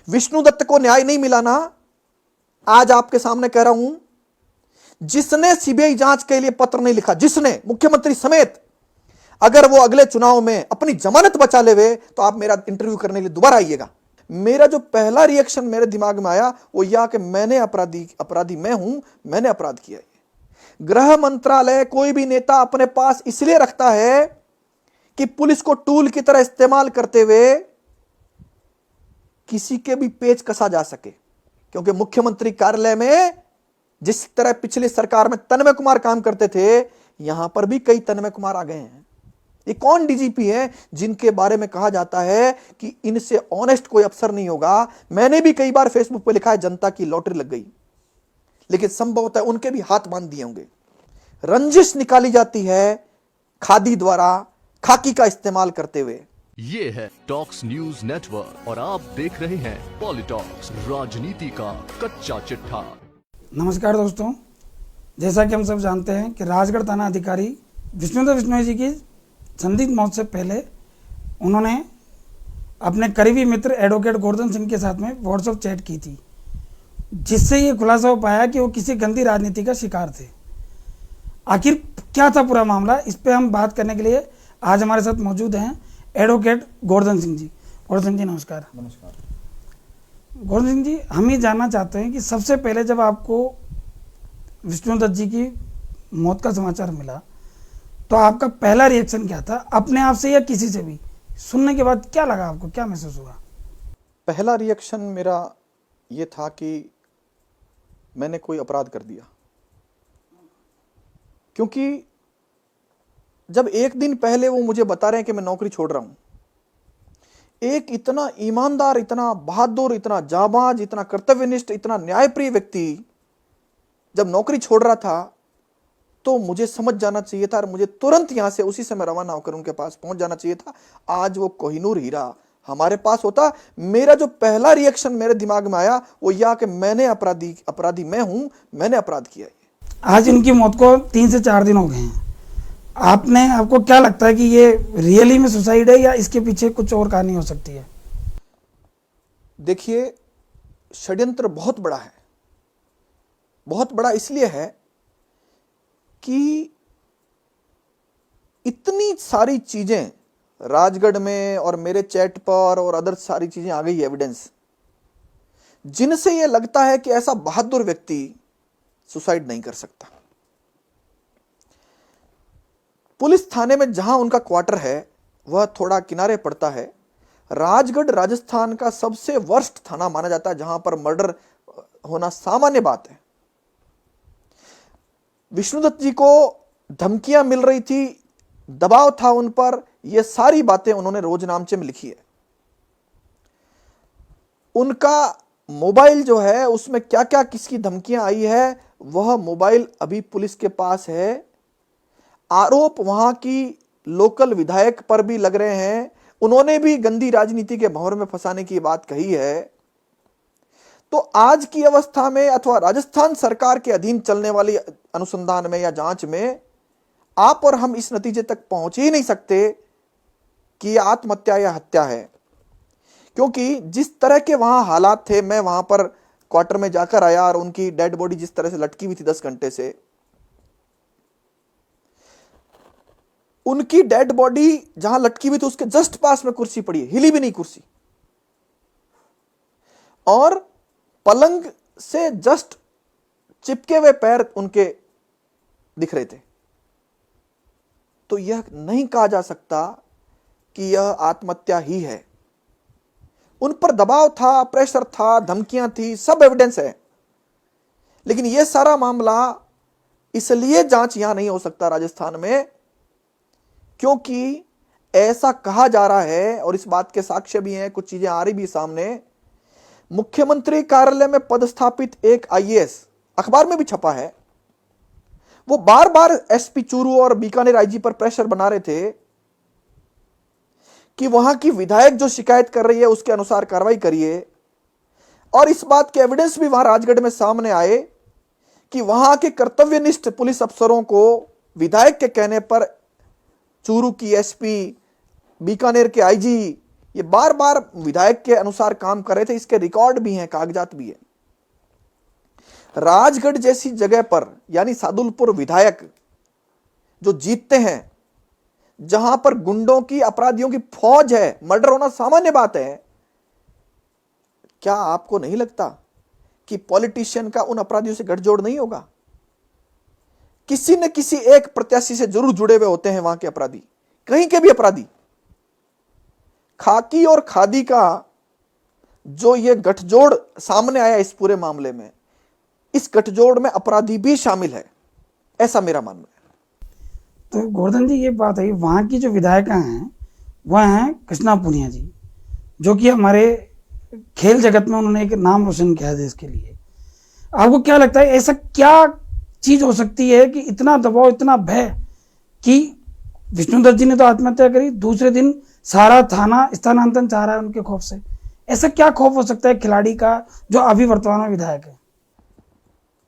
विष्णु दत्त को न्याय नहीं मिला ना, आज आपके सामने कह रहा हूं, जिसने सीबीआई जांच के लिए पत्र नहीं लिखा, जिसने, मुख्यमंत्री समेत, अगर वो अगले चुनाव में अपनी जमानत बचा लेवे तो आप मेरा इंटरव्यू करने के लिए दोबारा आइएगा। मेरा जो पहला रिएक्शन मेरे दिमाग में आया वो यह कि मैंने अपराधी मैं हूं, मैंने अपराध किया है। गृह मंत्रालय कोई भी नेता अपने पास इसलिए रखता है कि पुलिस को टूल की तरह इस्तेमाल करते हुए किसी के भी पेच कसा जा सके, क्योंकि मुख्यमंत्री कार्यालय में जिस तरह पिछली सरकार में तन्मय कुमार काम करते थे, यहां पर भी कई तन्मय कुमार आ गए हैं। ये कौन डीजीपी है जिनके बारे में कहा जाता है कि इनसे ऑनेस्ट कोई अफसर नहीं होगा। मैंने भी कई बार फेसबुक पे लिखा है जनता की लॉटरी लग गई, लेकिन संभवतः उनके भी हाथ बांध दिए होंगे। रंजिश निकाली जाती है खादी द्वारा, खाकी का इस्तेमाल करते हुए। ये है टॉक्स न्यूज नेटवर्क और आप देख रहे हैं पॉलिटॉक्स, राजनीति का कच्चा चिट्ठा। नमस्कार दोस्तों, जैसा कि हम सब जानते हैं कि राजगढ़ थाना अधिकारी विष्णुदत्त बिश्नोई जी की संदिग्ध मौत से पहले उन्होंने अपने करीबी मित्र एडवोकेट गोवर्धन सिंह के साथ में व्हाट्सएप चैट की थी, जिससे ये खुलासा हो पाया कि वो किसी गंदी राजनीति का शिकार थे। आखिर क्या था पूरा मामला, इस पे हम बात करने के लिए आज हमारे साथ मौजूद हैं एडवोकेट गोवर्धन सिंह जी। गोवर्धन सिंह जी नमस्कार। नमस्कार। गोवर्धन सिंह जी, हम ये जानना चाहते हैं कि सबसे पहले जब आपको विष्णुदत्त जी की मौत का समाचार मिला तो आपका पहला रिएक्शन क्या था, अपने आप से या किसी से भी? सुनने के बाद क्या लगा आपको, क्या महसूस हुआ? पहला रिएक्शन मेरा यह था कि मैंने कोई अपराध कर दिया, क्योंकि जब एक दिन पहले वो मुझे बता रहे हैं कि मैं नौकरी छोड़ रहा हूं, एक इतना ईमानदार, इतना बहादुर, इतना जाबाज, इतना कर्तव्यनिष्ठ, इतना न्यायप्रिय व्यक्ति जब नौकरी छोड़ रहा था तो मुझे समझ जाना चाहिए था और मुझे तुरंत यहां से उसी समय रवाना होकर उनके पास पहुंच जाना चाहिए था। आज वो कोहिनूर हीरा हमारे पास होता। मेरा जो पहला रिएक्शन मेरे दिमाग में आया वो यह कि मैंने अपराधी मैं हूं, मैंने अपराध किया है। आज इनकी मौत को 3 से 4 दिन हो गए हैं। आपको क्या लगता है कि ये रियली में सुसाइड है या इसके पीछे कुछ और कहानी हो सकती है? देखिए, षड्यंत्र बहुत बड़ा है। बहुत बड़ा इसलिए है कि इतनी सारी चीजें राजगढ़ में और मेरे चैट पर और अदर सारी चीजें आ गई एविडेंस, जिनसे यह लगता है कि ऐसा बहादुर व्यक्ति सुसाइड नहीं कर सकता। पुलिस थाने में जहां उनका क्वार्टर है वह थोड़ा किनारे पड़ता है। राजगढ़ राजस्थान का सबसे वर्स्ट थाना माना जाता है, जहां पर मर्डर होना सामान्य बात है। विष्णुदत्त जी को धमकियां मिल रही थी, दबाव था उन पर, यह सारी बातें उन्होंने रोजनामचे में लिखी है। उनका मोबाइल जो है उसमें क्या क्या किसकी धमकियां आई है, वह मोबाइल अभी पुलिस के पास है। आरोप वहां की लोकल विधायक पर भी लग रहे हैं, उन्होंने भी गंदी राजनीति के भंवर में फंसाने की बात कही है। तो आज की अवस्था में अथवा राजस्थान सरकार के अधीन चलने वाली अनुसंधान में या जांच में आप और हम इस नतीजे तक पहुंच ही नहीं सकते कि यह आत्महत्या या हत्या है, क्योंकि जिस तरह के वहां हालात थे, मैं वहां पर क्वार्टर में जाकर आया और उनकी डेड बॉडी जिस तरह से लटकी हुई थी 10 घंटे से, उनकी डेड बॉडी जहां लटकी हुई थी उसके जस्ट पास में कुर्सी पड़ी है, हिली भी नहीं कुर्सी, और पलंग से जस्ट चिपके हुए पैर उनके दिख रहे थे। तो यह नहीं कहा जा सकता कि यह आत्महत्या ही है। उन पर दबाव था, प्रेशर था, धमकियां थी, सब एविडेंस है। लेकिन यह सारा मामला इसलिए जांच यहां नहीं हो सकता राजस्थान में, क्योंकि ऐसा कहा जा रहा है और इस बात के साक्ष्य भी हैं, कुछ चीजें आ रही भी सामने। मुख्यमंत्री कार्यालय में पदस्थापित एक आईएएस, अखबार में भी छपा है, वो बार बार एसपी चूरू और बीकानेर आईजी पर प्रेशर बना रहे थे कि वहां की विधायक जो शिकायत कर रही है उसके अनुसार कार्रवाई करिए। और इस बात के एविडेंस भी वहां राजगढ़ में सामने आए कि वहां के कर्तव्यनिष्ठ पुलिस अफसरों को विधायक के कहने पर चूरू की एसपी, बीकानेर के आईजी, ये बार बार विधायक के अनुसार काम कर रहे थे, इसके रिकॉर्ड भी हैं, कागजात भी है। राजगढ़ जैसी जगह पर, यानी सादुलपुर विधायक जो जीतते हैं, जहां पर गुंडों की, अपराधियों की फौज है, मर्डर होना सामान्य बात है, क्या आपको नहीं लगता कि पॉलिटिशियन का उन अपराधियों से गठजोड़ नहीं होगा? किसी न किसी एक प्रत्याशी से जरूर जुड़े हुए होते हैं वहां के अपराधी, कहीं के भी अपराधी। खाकी और खादी का जो ये गठजोड़ सामने आया इस पूरे मामले में, इस गठजोड़ में अपराधी भी शामिल है, ऐसा मेरा मानना है। तो गोवर्धन जी ये बात है, वहाँ की जो विधायिका हैं वह हैं कृष्णा पूनिया जी, जो कि हमारे खेल जगत में उन्होंने एक नाम रोशन किया है देश के लिए। आपको क्या लगता है ऐसा क्या चीज हो सकती है कि इतना दबाव, इतना भय कि विष्णुदत्त जी ने तो आत्महत्या करी, दूसरे दिन सारा थाना स्थानांतरण चाह रहा है उनके खौफ से। ऐसा क्या खौफ हो सकता है खिलाड़ी का जो अभी वर्तमान में विधायक है?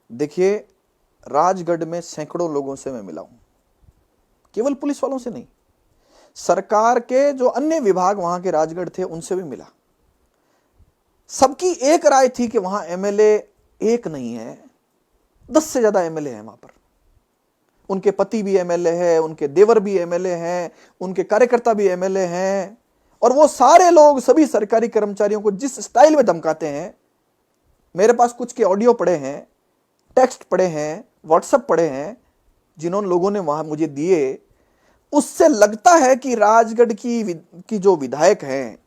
देखिए, राजगढ़ में सैकड़ों लोगों से मैं मिला हूं, केवल पुलिस वालों से नहीं, सरकार के जो अन्य विभाग वहां के राजगढ़ थे उनसे भी मिला। सबकी एक राय थी कि वहां एमएलए एक नहीं है, 10 से ज्यादा एमएलए हैं वहां पर। उनके पति भी एमएलए है, उनके देवर भी एमएलए हैं, उनके कार्यकर्ता भी एमएलए हैं, और वो सारे लोग सभी सरकारी कर्मचारियों को जिस स्टाइल में धमकाते हैं, मेरे पास कुछ के ऑडियो पड़े हैं, टेक्स्ट पड़े हैं, व्हाट्सएप पड़े हैं, जिन्होंने लोगों ने वहां मुझे दिए, उससे लगता है कि राजगढ़ की जो विधायक हैं।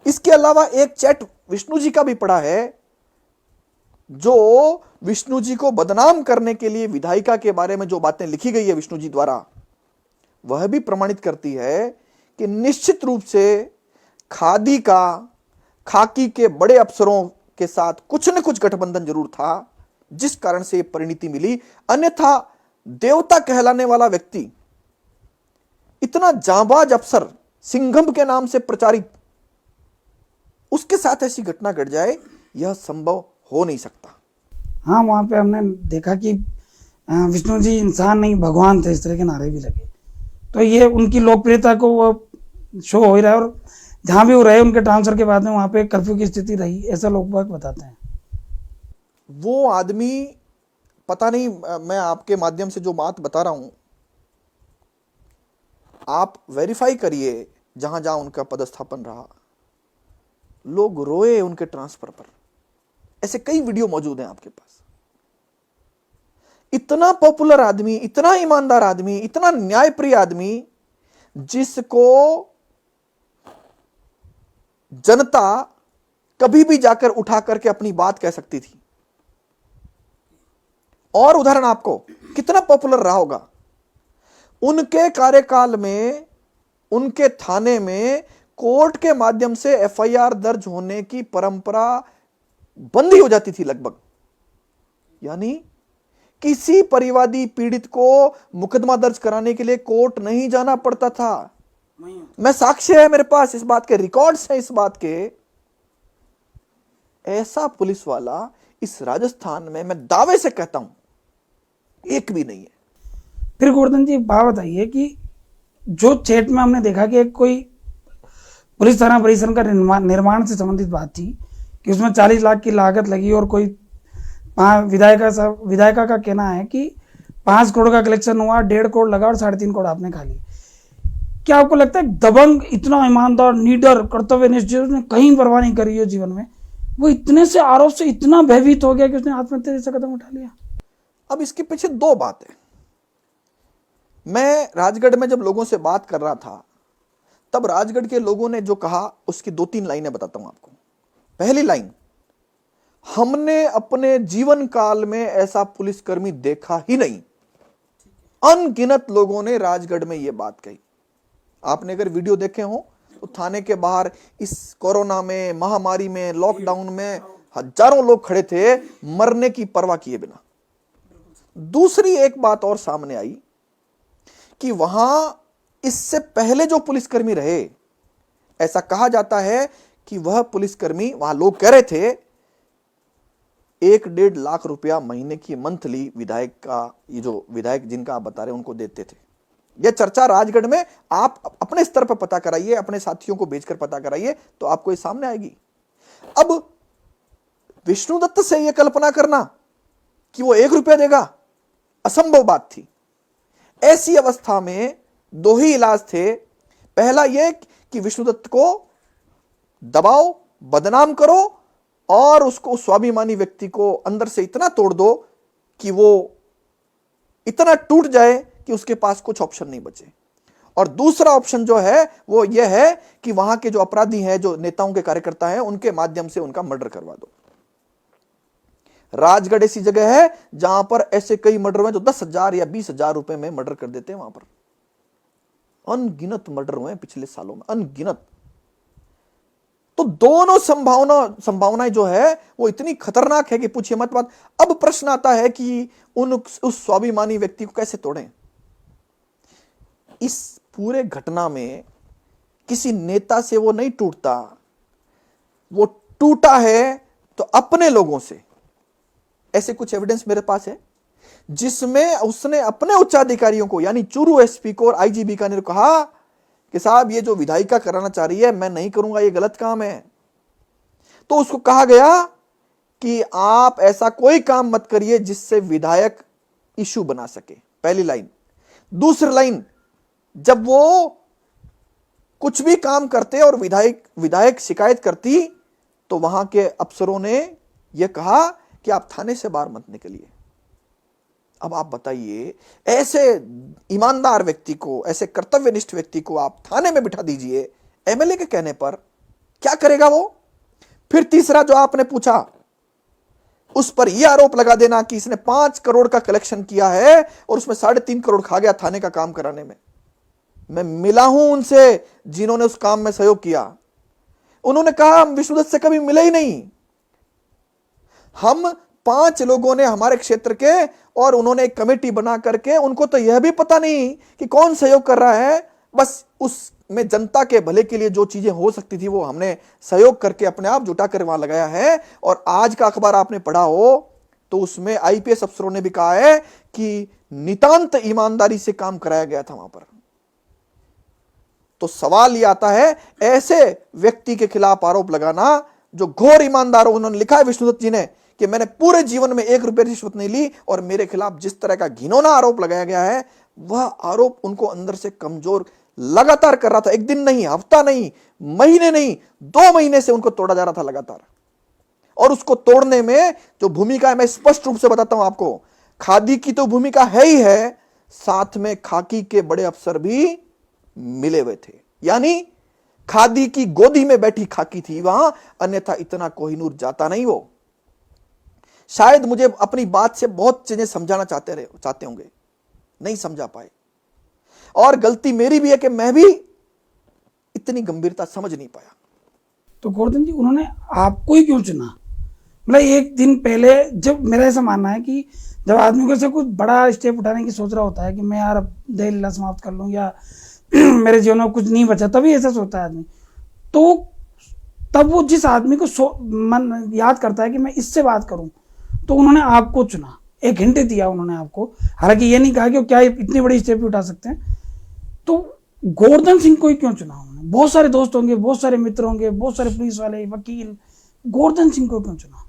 इसके अलावा एक चैट विष्णु जी का भी पड़ा है, जो विष्णु जी को बदनाम करने के लिए विधायिका के बारे में जो बातें लिखी गई है विष्णु जी द्वारा, वह भी प्रमाणित करती है कि निश्चित रूप से खादी का, खाकी के बड़े अफसरों के साथ कुछ न कुछ गठबंधन जरूर था, जिस कारण से यह परिणति मिली। अन्यथा देवता कहलाने वाला व्यक्ति, इतना जांबाज अफसर, सिंघम के नाम से प्रचारित, उसके साथ ऐसी घटना घट जाए, यह संभव हो नहीं सकता। हाँ, वहाँ पे हमने देखा कि विष्णु जी इंसान नहीं भगवान थे, इस तरह के नारे भी लगे। तो ये उनकी लोकप्रियता को वो शो हो ही रहा है, और जहाँ भी वो रहे उनके ट्रांसफर के बाद में वहाँ पे कर्फ्यू की स्थिति रही, ऐसा लोग बाग बताते हैं। वो आदमी, पता नहीं, मैं आपके माध्यम से जो बात बता रहा हूं, आप वेरीफाई करिए जहां जहां उनका पदस्थापन रहा, लोग रोए उनके ट्रांसफर पर। ऐसे कई वीडियो मौजूद हैं आपके पास। इतना पॉपुलर आदमी, इतना ईमानदार आदमी, इतना न्यायप्रिय आदमी, जिसको जनता कभी भी जाकर उठा करके अपनी बात कह सकती थी। और उदाहरण आपको, कितना पॉपुलर रहा होगा। उनके कार्यकाल में उनके थाने में कोर्ट के माध्यम से एफआईआर दर्ज होने की परंपरा बंद ही हो जाती थी लगभग। यानी किसी परिवादी पीड़ित को मुकदमा दर्ज कराने के लिए कोर्ट नहीं जाना पड़ता था। मैं साक्ष्य है मेरे पास इस बात के, रिकॉर्ड्स हैं इस बात के। ऐसा पुलिस वाला इस राजस्थान में, मैं दावे से कहता हूं, एक भी नहीं है। फिर गोवर्धन जी बात बताइए कि जो चैट में हमने देखा कि कोई पुलिस थाना परिसर का निर्माण से संबंधित बात थी कि उसमें 40 लाख की लागत लगी, और कोई विधायिका का कहना है कि 5 करोड़ का कलेक्शन हुआ, 1.5 करोड़ लगा और 3.5 करोड़ आपने खा ली। क्या आपको लगता है दबंग, इतना ईमानदार, निडर, कर्तव्यनिष्ठ, जिसने कहीं परवाह नहीं करी हो जीवन में, वो इतने से आरोप से इतना भयभीत हो गया कि उसने आत्महत्या जैसा कदम उठा लिया? अब इसके पीछे 2 बातें। मैं राजगढ़ में जब लोगों से बात कर रहा था, तब राजगढ़ के लोगों ने जो कहा, उसकी 2-3 लाइनें बताता हूं आपको। पहली लाइन, हमने अपने जीवन काल में ऐसा पुलिसकर्मी देखा ही नहीं। अनगिनत लोगों ने राजगढ़ में यह बात कही। आपने अगर वीडियो देखे हो तो थाने के बाहर इस कोरोना में, महामारी में, लॉकडाउन में हजारों लोग खड़े थे, मरने की परवाह किए बिना। दूसरी एक बात और सामने आई कि वहां इससे पहले जो पुलिसकर्मी रहे, ऐसा कहा जाता है कि वह पुलिसकर्मी, वहां लोग कह रहे थे 1-1.5 लाख रुपया महीने की मंथली विधायक का, ये जो विधायक जिनका आप बता रहे हैं उनको देते थे। यह चर्चा राजगढ़ में आप अपने स्तर पर पता कराइए, अपने साथियों को भेजकर पता कराइए, तो आपको ये सामने आएगी। अब विष्णुदत्त से यह कल्पना करना कि वो 1 रुपया देगा, असंभव बात थी। ऐसी अवस्था में दो ही इलाज थे। पहला यह कि विष्णुदत्त को दबाओ, बदनाम करो और उसको, स्वाभिमानी व्यक्ति को अंदर से इतना तोड़ दो कि वो इतना टूट जाए कि उसके पास कुछ ऑप्शन नहीं बचे। और दूसरा ऑप्शन जो है वो ये है कि वहां के जो अपराधी हैं, जो नेताओं के कार्यकर्ता हैं, उनके माध्यम से उनका मर्डर करवा दो। राजगढ़ ऐसी जगह है जहां पर ऐसे कई मर्डर हुए जो 10,000 या 20,000 रुपए में मर्डर कर देते हैं। वहां पर अनगिनत मर्डर हुए हैं पिछले सालों में, अनगिनत। तो दोनों संभावनाएं जो है वो इतनी खतरनाक है कि पूछिए मत बात। अब प्रश्न आता है कि उस स्वाभिमानी व्यक्ति को कैसे तोड़ें। इस पूरे घटना में किसी नेता से वो नहीं टूटता, वो टूटा है तो अपने लोगों से। ऐसे कुछ एविडेंस मेरे पास है जिसमें उसने अपने उच्चाधिकारियों को, यानी चूरू एसपी को और आईजी बीकानेर को कहा कि साहब ये जो विधायिका कराना चाह रही है मैं नहीं करूंगा, ये गलत काम है। तो उसको कहा गया कि आप ऐसा कोई काम मत करिए जिससे विधायक इशू बना सके, पहली लाइन। दूसरी लाइन, जब वो कुछ भी काम करते और विधायक शिकायत करती तो वहां के अफसरों ने यह कहा कि आप थाने से बाहर मत निकलिए। अब आप बताइए, ऐसे ईमानदार व्यक्ति को, ऐसे कर्तव्यनिष्ठ व्यक्ति को आप थाने में बिठा दीजिए एमएलए के कहने पर, क्या करेगा वो? फिर तीसरा जो आपने पूछा, उस पर यह आरोप लगा देना कि इसने 5 करोड़ का कलेक्शन किया है और उसमें 3.5 करोड़ खा गया थाने का काम कराने में। मैं मिला हूं उनसे जिन्होंने उस काम में सहयोग किया। उन्होंने कहा हम विष्णुदत्त से कभी मिले ही नहीं। हम 5 लोगों ने हमारे क्षेत्र के, और उन्होंने एक कमेटी बना करके, उनको तो यह भी पता नहीं कि कौन सहयोग कर रहा है, बस उसमें जनता के भले के लिए जो चीजें हो सकती थी वो हमने सहयोग करके अपने आप जुटा कर वहां लगाया है। और आज का अखबार आपने पढ़ा हो तो उसमें आईपीएस अफसरों ने भी कहा है कि नितांत ईमानदारी से काम कराया गया था वहां पर। तो सवाल यह आता है, ऐसे व्यक्ति के खिलाफ आरोप लगाना जो घोर ईमानदार हो। उन्होंने लिखा है विष्णुदत्त जी ने कि मैंने पूरे जीवन में 1 रुपये रिश्वत नहीं ली, और मेरे खिलाफ जिस तरह का घिनौना आरोप लगाया गया है वह आरोप उनको अंदर से कमजोर लगातार कर रहा था। एक दिन नहीं, हफ्ता नहीं, महीने नहीं, 2 महीने से उनको तोड़ा जा रहा था लगातार। और उसको तोड़ने में जो भूमिका है, मैं स्पष्ट रूप से बताता हूं आपको, खादी की तो भूमिका है ही है, साथ में खाकी के बड़े अफसर भी मिले हुए थे। यानी खादी की गोदी में बैठी खाकी थी वहां, अन्यथा इतना कोहिनूर जाता नहीं वो। शायद मुझे अपनी बात से बहुत चीजें समझाना चाहते होंगे, नहीं समझा पाए। और गलती मेरी भी है कि मैं भी इतनी गंभीरता समझ नहीं पाया। तो गोवर्धन जी, उन्होंने आपको ही क्यों चुना? मतलब एक दिन पहले, जब मेरा ऐसा मानना है कि जब आदमी को से कुछ बड़ा स्टेप उठाने की सोच रहा होता है कि मैं यार अब देह लीला समाप्त कर लूँ या मेरे जीवन में कुछ नहीं बचा, तभी ऐसा सोचता है आदमी। तो तब वो जिस आदमी को मन याद करता है कि मैं इससे बात करूं, तो उन्होंने आपको चुना, एक हिंट दिया उन्होंने आपको। हालांकि ये नहीं कहा कि वो क्या इतनी बड़ी स्टेप उठा सकते हैं। तो गोवर्धन सिंह को ही क्यों चुना उन्होंने? बहुत सारे दोस्त होंगे, बहुत सारे मित्र होंगे, बहुत सारे पुलिस वाले, वकील, गोवर्धन सिंह को क्यों चुना?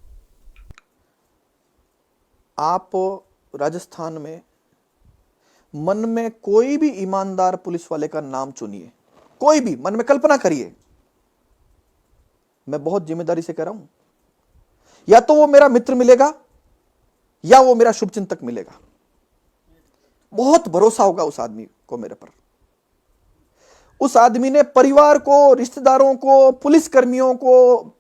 आप राजस्थान में मन में कोई भी ईमानदार पुलिस वाले का नाम चुनिए, कोई भी मन में कल्पना करिए। मैं बहुत जिम्मेदारी से कह रहा हूं, या तो वो मेरा मित्र मिलेगा या वो मेरा शुभचिंतक मिलेगा। बहुत भरोसा होगा उस आदमी को मेरे पर। उस आदमी ने परिवार को, रिश्तेदारों को, पुलिस कर्मियों को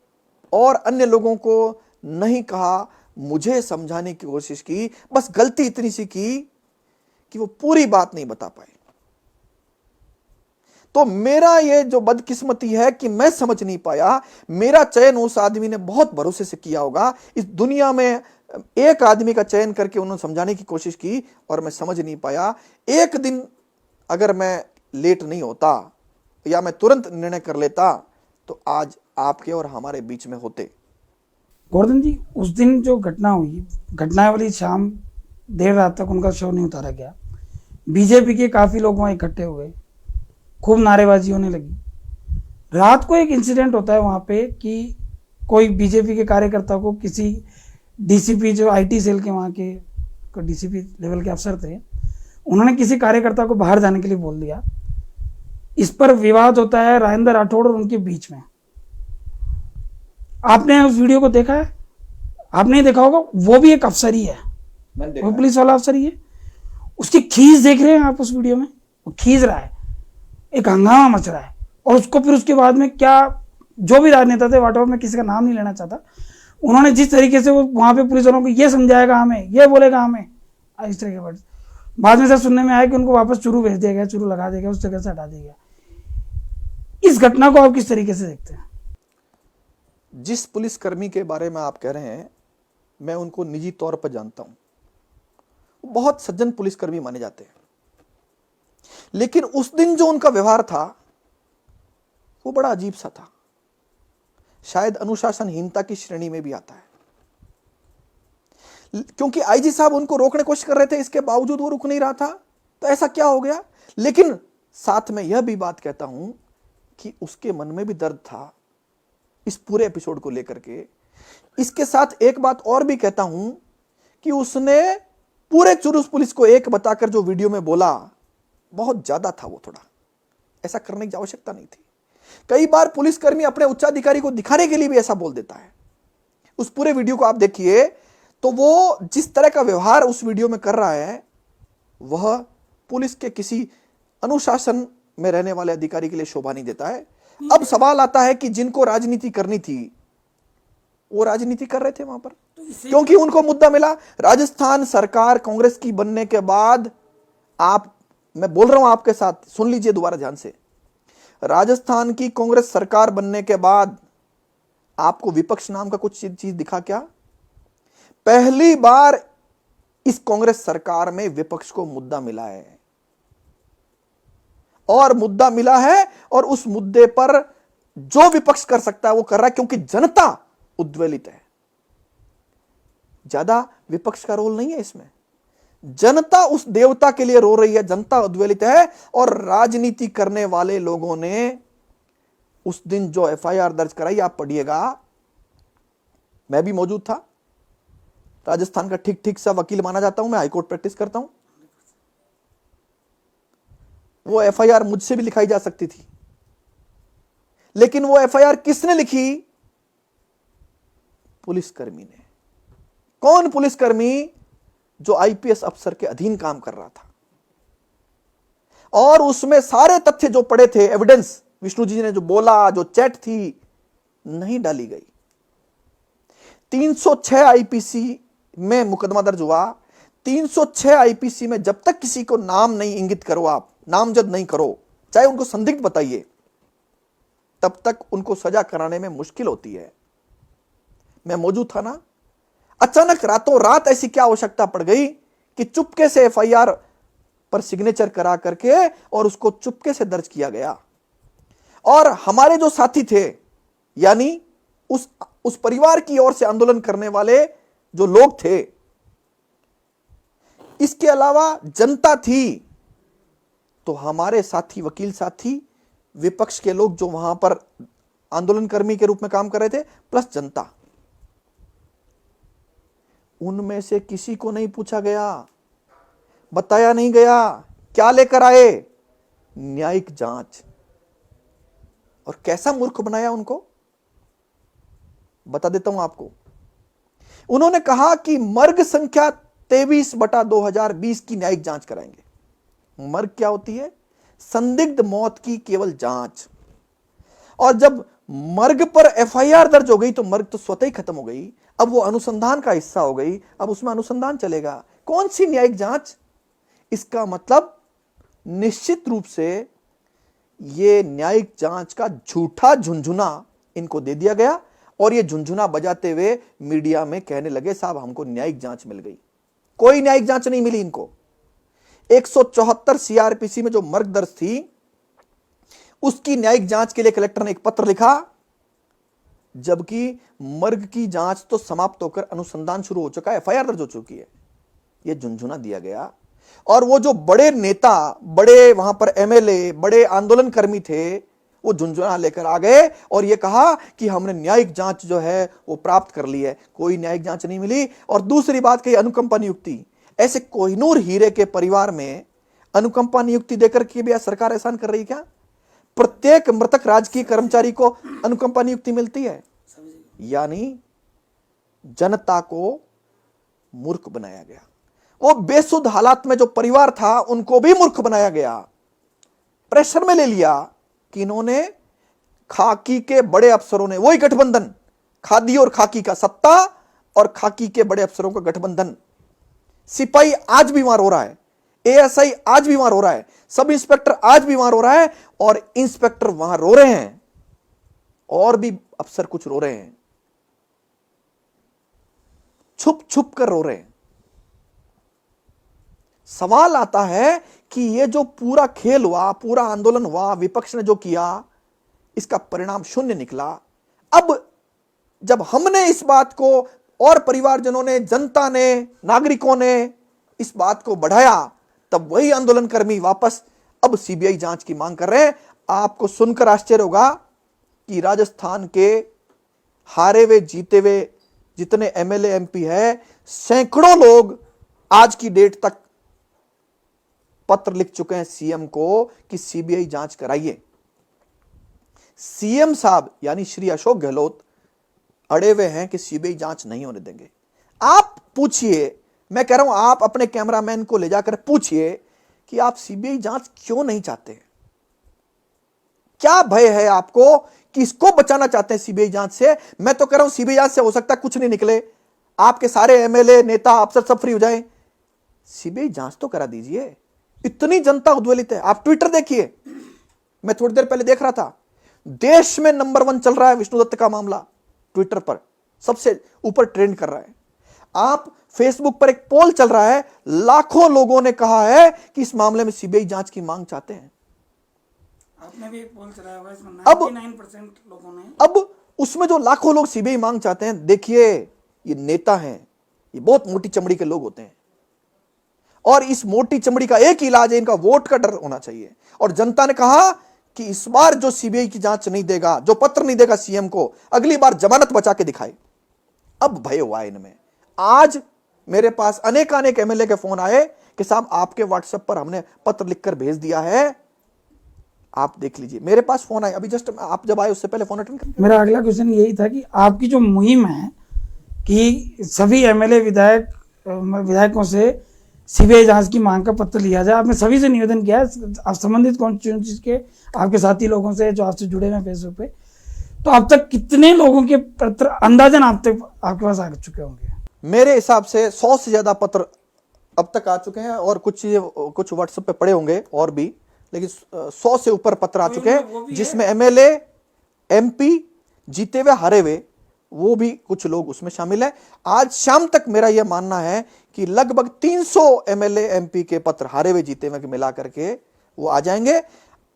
और अन्य लोगों को नहीं कहा, मुझे समझाने की कोशिश की। बस गलती इतनी सी की कि वो पूरी बात नहीं बता पाए। तो मेरा ये जो बदकिस्मती है कि मैं समझ नहीं पाया। मेरा चयन उस आदमी ने बहुत भरोसे से किया होगा। इस दुनिया में एक आदमी का चयन करके उन्होंने समझाने की कोशिश की और मैं समझ नहीं पाया। एक दिन अगर मैं लेट नहीं होता या मैं तुरंत निर्णय कर लेता तो आज आपके और हमारे बीच में होते। गोवर्धन जी, उस दिन जो घटना हुई, घटना वाली शाम देर रात तक उनका शव नहीं उतारा गया। बीजेपी के काफ़ी लोग वहाँ इकट्ठे हुए, खूब नारेबाजी होने लगी। रात को एक इंसिडेंट होता है वहाँ पे कि कोई बीजेपी के कार्यकर्ता को किसी डीसीपी, जो आईटी सेल के वहाँ के डीसीपी लेवल के अफसर थे, उन्होंने किसी कार्यकर्ता को बाहर जाने के लिए बोल दिया। इस पर विवाद होता है राजेंद्र राठौड़ और उनके बीच में। आपने उस वीडियो को देखा है? आपने नहीं देखा होगा, वो भी एक अफसर ही है, वो पुलिस वाला अफसर ही है। उसकी खींच देख रहे हैं आप उस वीडियो में, वो खींच रहा है, एक हंगामा मच रहा है। और उसको फिर उसके बाद में क्या, जो भी राजनेता थे, वाट एवर, मैं किसी का नाम नहीं लेना चाहता, उन्होंने जिस तरीके से वो वहां पे पुलिस वालों को ये समझाएगा हमें, ये बोलेगा हमें, इस तरह के वर्ड, बाद में से सुनने में आया कि उनको वापस चुरू भेज दिया गया, चुरू लगा दिया गया, उस जगह से हटा दिया गया। इस घटना को आप किस तरीके से देखते हैं? जिस पुलिसकर्मी के बारे में आप कह रहे हैं, मैं उनको निजी तौर पर जानता हूं। बहुत सज्जन पुलिसकर्मी माने जाते हैं, लेकिन उस दिन जो उनका व्यवहार था वो बड़ा अजीब सा था, शायद अनुशासनहीनता की श्रेणी में भी आता है। क्योंकि आईजी साहब उनको रोकने की कोशिश कर रहे थे, इसके बावजूद वो रुक नहीं रहा था, तो ऐसा क्या हो गया? लेकिन साथ में यह भी बात कहता हूं कि उसके मन में भी दर्द था इस पूरे एपिसोड को लेकर के। इसके साथ एक बात और भी कहता हूं कि उसने पूरे चुरूस पुलिस को एक बताकर जो वीडियो में बोला, बहुत ज्यादा था वो, थोड़ा ऐसा करने की आवश्यकता नहीं थी। कई बार पुलिसकर्मी अपने उच्चाधिकारी को दिखाने के लिए भी ऐसा बोल देता है। उस पूरे वीडियो को आप देखिए तो वो जिस तरह का व्यवहार उस वीडियो में कर रहा है, वह पुलिस के किसी अनुशासन में रहने वाले अधिकारी के लिए शोभा नहीं देता है। अब सवाल आता है कि जिनको राजनीति करनी थी वो राजनीति कर रहे थे वहां पर, क्योंकि उनको मुद्दा मिला। राजस्थान सरकार कांग्रेस की बनने के बाद, मैं बोल रहा हूं आपके साथ, सुन लीजिए दोबारा ध्यान से, राजस्थान की कांग्रेस सरकार बनने के बाद आपको विपक्ष नाम का कुछ चीज दिखा क्या? पहली बार इस कांग्रेस सरकार में विपक्ष को मुद्दा मिला है, और मुद्दा मिला है, और उस मुद्दे पर जो विपक्ष कर सकता है वो कर रहा है, क्योंकि जनता उद्वेलित है। ज्यादा विपक्ष का रोल नहीं है इसमें, जनता उस देवता के लिए रो रही है, जनता उद्वेलित है। और राजनीति करने वाले लोगों ने उस दिन जो एफआईआर दर्ज कराई, आप पढ़िएगा, मैं भी मौजूद था, राजस्थान का ठीक ठीक सा वकील माना जाता हूं, मैं हाईकोर्ट प्रैक्टिस करता हूं। वो एफआईआर मुझसे भी लिखाई जा सकती थी, लेकिन वो एफआईआर किसने लिखी? पुलिसकर्मी ने। कौन पुलिसकर्मी? जो आईपीएस अफसर के अधीन काम कर रहा था। और उसमें सारे तथ्य जो पड़े थे, एविडेंस, विष्णु जी ने जो बोला, जो चैट थी, नहीं डाली गई। 306 आईपीसी में मुकदमा दर्ज हुआ। 306 आईपीसी में जब तक किसी को नाम नहीं इंगित करो, आप नामजद नहीं करो, चाहे उनको संदिग्ध बताइए, तब तक उनको सजा कराने में मुश्किल होती है। मैं मौजूद था ना। अचानक रातों रात ऐसी क्या आवश्यकता पड़ गई कि चुपके से एफआईआर पर सिग्नेचर करा करके और उसको चुपके से दर्ज किया गया। और हमारे जो साथी थे, यानी उस परिवार की ओर से आंदोलन करने वाले जो लोग थे, इसके अलावा जनता थी, तो हमारे साथी, वकील साथी, विपक्ष के लोग जो वहां पर आंदोलनकर्मी के रूप में काम कर रहे थे, प्लस जनता, उनमें से किसी को नहीं पूछा गया, बताया नहीं गया। क्या लेकर आए? न्यायिक जांच। और कैसा मूर्ख बनाया उनको, बता देता हूं आपको। उन्होंने कहा कि मर्ग संख्या 23/2020 की न्यायिक जांच कराएंगे। मर्ग क्या होती है? संदिग्ध मौत की केवल जांच। और जब मर्ग पर एफआईआर दर्ज हो गई तो मर्ग तो स्वतः ही खत्म हो गई, अब वो अनुसंधान का हिस्सा हो गई, अब उसमें अनुसंधान चलेगा। कौन सी न्यायिक जांच? इसका मतलब निश्चित रूप से ये न्यायिक जांच का झूठा झुंझुना इनको दे दिया गया, और ये झुंझुना बजाते हुए मीडिया में कहने लगे, साहब हमको न्यायिक जांच मिल गई। कोई न्यायिक जांच नहीं मिली इनको। 174 सीआरपीसी में जो मर्ग दर्ज थी, उसकी न्यायिक जांच के लिए कलेक्टर ने एक पत्र लिखा, जबकि मर्ग की जांच तो समाप्त होकर अनुसंधान शुरू हो चुका है, एफआईआर दर्ज हो चुकी है। यह झुंझुना दिया गया। और वो जो बड़े नेता, बड़े वहां पर एमएलए, बड़े आंदोलनकर्मी थे, वो झुंझुना लेकर आ गए और ये कहा कि हमने न्यायिक जांच जो है वो प्राप्त कर ली है। कोई न्यायिक जांच नहीं मिली। और दूसरी बात कही अनुकंपा नियुक्ति। ऐसे कोहिनूर हीरे के परिवार में अनुकंपा नियुक्ति देकर के भी सरकार एहसान कर रही है क्या? प्रत्येक मृतक राजकीय कर्मचारी को अनुकंपा नियुक्ति मिलती है। यानी जनता को मूर्ख बनाया गया। वो बेसुध हालात में जो परिवार था उनको भी मूर्ख बनाया गया। प्रेशर में ले लिया कि इन्होंने खाकी के बड़े अफसरों ने, वही गठबंधन, खादी और खाकी का, सत्ता और खाकी के बड़े अफसरों का गठबंधन। सिपाही आज बीमार हो रहा है, एएसआई आज बीमार हो रहा है, सब इंस्पेक्टर आज बीमार हो रहा है और इंस्पेक्टर वहां रो रहे हैं और भी अफसर कुछ रो रहे हैं, छुप छुप कर रो रहे हैं। सवाल आता है कि ये जो पूरा खेल हुआ, पूरा आंदोलन हुआ, विपक्ष ने जो किया, इसका परिणाम शून्य निकला। अब जब हमने इस बात को और परिवारजनों ने, जनता ने, नागरिकों ने इस बात को बढ़ाया, तब वही आंदोलनकर्मी वापस अब सीबीआई जांच की मांग कर रहे हैं। आपको सुनकर आश्चर्य होगा कि राजस्थान के हारे हुए जीते हुए जितने एमएलए एमपी है, सैकड़ों लोग आज की डेट तक पत्र लिख चुके हैं सीएम को कि सीबीआई जांच कराइए। सीएम साहब यानी श्री अशोक गहलोत अड़े हुए हैं कि सीबीआई जांच नहीं होने देंगे। आप पूछिए, मैं कह रहा हूं आप अपने कैमरामैन को ले जाकर पूछिए कि आप सीबीआई जांच क्यों नहीं चाहते? क्या भय है आपको? किसको बचाना चाहते हैं सीबीआई जांच से? मैं तो कह रहा हूं सीबीआई जांच से हो सकता है कुछ नहीं निकले, आपके सारे एमएलए, नेता, अफसर सब फ्री हो जाएं। सीबीआई जांच तो करा दीजिए। इतनी जनता उद्वेलित है। आप ट्विटर देखिए, मैं थोड़ी देर पहले देख रहा था, देश में नंबर 1 चल रहा है विष्णु दत्त का मामला। ट्विटर पर सबसे ऊपर ट्रेंड कर रहा है। आप फेसबुक पर एक पोल चल रहा है, लाखों लोगों ने कहा है कि इस मामले में सीबीआई जांच की मांग चाहते हैं। आपने भी एक पोल चलाया हुआ है, इसमें अब 99% लोगों ने, अब उसमें जो लाखों लोग सीबीआई मांग चाहते हैं, देखिए ये नेता हैं, ये बहुत मोटी चमड़ी के लोग होते हैं और इस मोटी चमड़ी का एक ही इलाज है, इनका वोट का डर होना चाहिए। और जनता ने कहा कि इस बार जो सीबीआई की जांच नहीं देगा, जो पत्र नहीं देगा सीएम को, अगली बार जमानत बचा के दिखाए। अब भय हुआ है इनमें। आज मेरे पास अनेक एमएलए के फोन आए कि साहब आपके व्हाट्सएप पर हमने पत्र लिखकर भेज दिया है, आप देख लीजिए। मेरे पास फोन आए अभी, जस्ट आप जब आए उससे पहले फोन अटेंड कर। मेरा अगला क्वेश्चन यही था कि आपकी जो मुहिम है कि सभी एमएलए विधायकों से सीबीआई जांच की मांग का पत्र लिया जाए, आपने सभी से निवेदन किया है, आप संबंधित कॉन्स्टिट्यूएंसीज के आपके साथी लोगों से जो आपसे जुड़े हैं फेसबुक पे, तो अब तक कितने लोगों के पत्र अंदाजन आपके पास आ चुके होंगे? मेरे हिसाब से 100 से ज्यादा पत्र अब तक आ चुके हैं और कुछ व्हाट्सएप पे पड़े होंगे और भी, लेकिन 100 से ऊपर पत्र आ चुके हैं, जिसमें एमएलए, एमपी, जीते हुए, हारे हुए, वो भी कुछ लोग उसमें शामिल है। आज शाम तक मेरा यह मानना है कि लगभग 300 एमएलए, एमपी के पत्र, हारे हुए, जीते हुए मिला करके वो आ जाएंगे।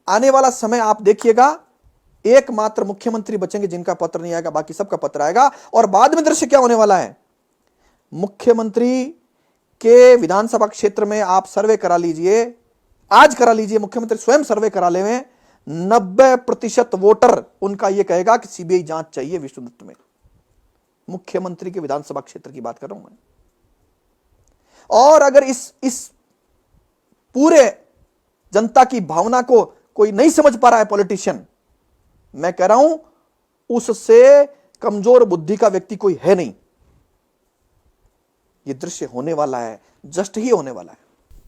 आने वाला समय आप देखिएगा, एकमात्र मुख्यमंत्री बचेंगे जिनका पत्र नहीं आएगा, बाकी सबका पत्र आएगा। और बाद में दृश्य क्या होने वाला है, मुख्यमंत्री के विधानसभा क्षेत्र में आप सर्वे करा लीजिए, आज करा लीजिए, मुख्यमंत्री स्वयं सर्वे करा ले, 90% वोटर उनका यह कहेगा कि सीबीआई जांच चाहिए विष्णु दत्त में। मुख्यमंत्री के विधानसभा क्षेत्र की बात कर रहा हूं मैं। और अगर इस पूरे जनता की भावना को कोई नहीं समझ पा रहा है पॉलिटिशियन, मैं कह रहा हूं उससे कमजोर बुद्धि का व्यक्ति कोई है नहीं। यह दृश्य होने वाला है, जस्ट ही होने वाला है।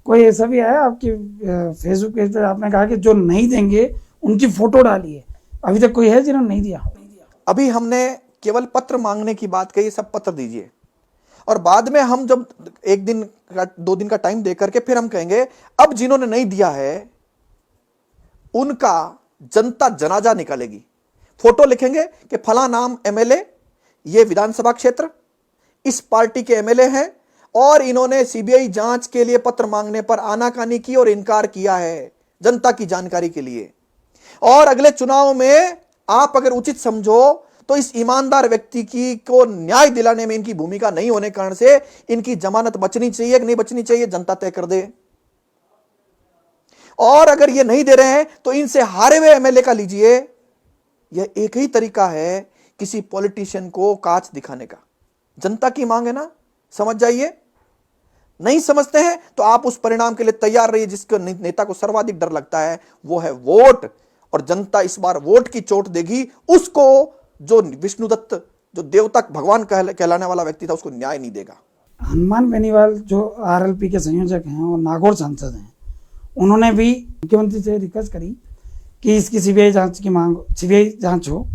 कोई ऐसा भी आया आपकी फेसबुक पेज पर, आपने कहा कि जो नहीं देंगे उनकी फोटो डालिए, अभी तक कोई है जिन्होंने नहीं दिया? अभी हमने केवल पत्र मांगने की बात कही, सब पत्र दीजिए, और बाद में हम जब 1 दिन का 2 दिन का टाइम देकर के फिर हम कहेंगे अब जिन्होंने नहीं दिया है उनका जनता जनाजा निकालेगी। फोटो लिखेंगे कि फला नाम एमएलए, ये विधानसभा क्षेत्र, इस पार्टी के एमएलए हैं और इन्होंने सीबीआई जांच के लिए पत्र मांगने पर आनाकानी की और इनकार किया है, जनता की जानकारी के लिए। और अगले चुनाव में आप अगर उचित समझो तो इस ईमानदार व्यक्ति को न्याय दिलाने में इनकी भूमिका नहीं होने कारण से इनकी जमानत बचनी चाहिए कि नहीं बचनी चाहिए, जनता तय कर दे। और अगर ये नहीं दे रहे हैं तो इनसे हारे हुए एमएलए का लीजिए। यह एक ही तरीका है किसी पॉलिटिशियन को कांच दिखाने का। जनता की मांग है ना, समझ जाइए। नहीं समझते हैं तो आप उस परिणाम के लिए तैयार रहिए जिसको नेता को सर्वाधिक डर लगता है, वो है वोट। और जनता इस बार वोट की चोट देगी उसको जो विष्णुदत्त, जो देवता भगवान कहलाने वाला व्यक्ति था, उसको न्याय नहीं देगा। हनुमान बेनीवाल जो आरएलपी के संयोजक हैं और नागौर सांसद हैं, उन्होंने भी मुख्यमंत्री से रिक्वेस्ट करी कि इसकी सीबीआई जांच की मांग, सीबीआई जांच हो।